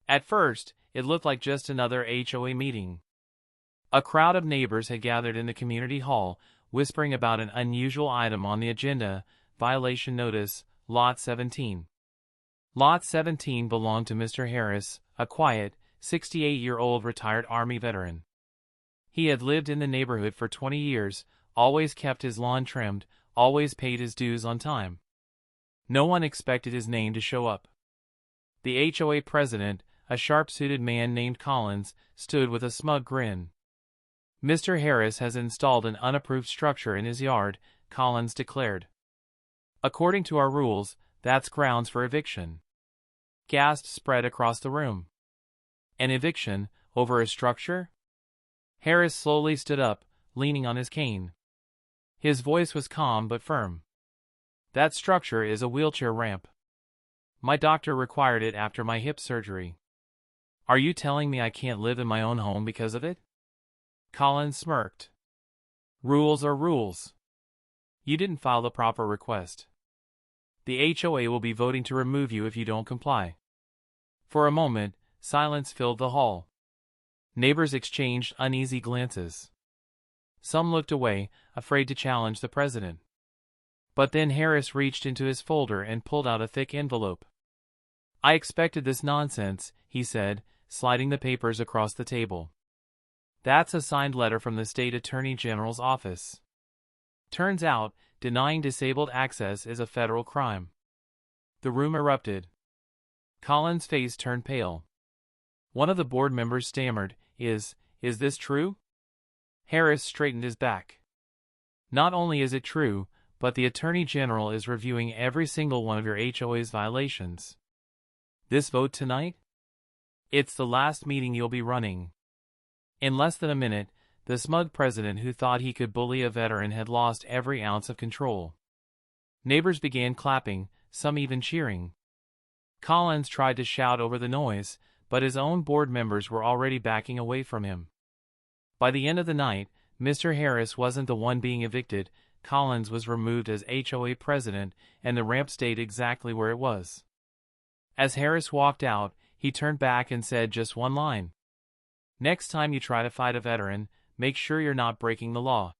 At first, it looked like just another HOA meeting. A crowd of neighbors had gathered in the community hall, whispering about an unusual item on the agenda: violation notice, Lot 17. Lot 17 belonged to Mr. Harris, a quiet, 68-year-old retired Army veteran. He had lived in the neighborhood for 20 years, always kept his lawn trimmed, always paid his dues on time. No one expected his name to show up. The HOA president, a sharp-suited man named Collins, stood with a smug grin. "Mr. Harris has installed an unapproved structure in his yard," Collins declared. "According to our rules, that's grounds for eviction." Gasps spread across the room. An eviction, over a structure? Harris slowly stood up, leaning on his cane. His voice was calm but firm. "That structure is a wheelchair ramp. My doctor required it after my hip surgery. Are you telling me I can't live in my own home because of it?" Collins smirked. "Rules are rules. You didn't file the proper request. The HOA will be voting to remove you if you don't comply." For a moment, silence filled the hall. Neighbors exchanged uneasy glances. Some looked away, afraid to challenge the president. But then Harris reached into his folder and pulled out a thick envelope. "I expected this nonsense," he said, sliding the papers across the table. "That's a signed letter from the state attorney general's office. Turns out, denying disabled access is a federal crime." The room erupted. Collins' face turned pale. One of the board members stammered, Is this true?" Harris straightened his back. "Not only is it true, but the Attorney General is reviewing every single one of your HOA's violations. This vote tonight? It's the last meeting you'll be running." In less than a minute, the smug president who thought he could bully a veteran had lost every ounce of control. Neighbors began clapping, some even cheering. Collins tried to shout over the noise, but his own board members were already backing away from him. By the end of the night, Mr. Harris wasn't the one being evicted. Collins was removed as HOA president, and the ramp stayed exactly where it was. As Harris walked out, he turned back and said just one line: "Next time you try to fight a veteran, make sure you're not breaking the law."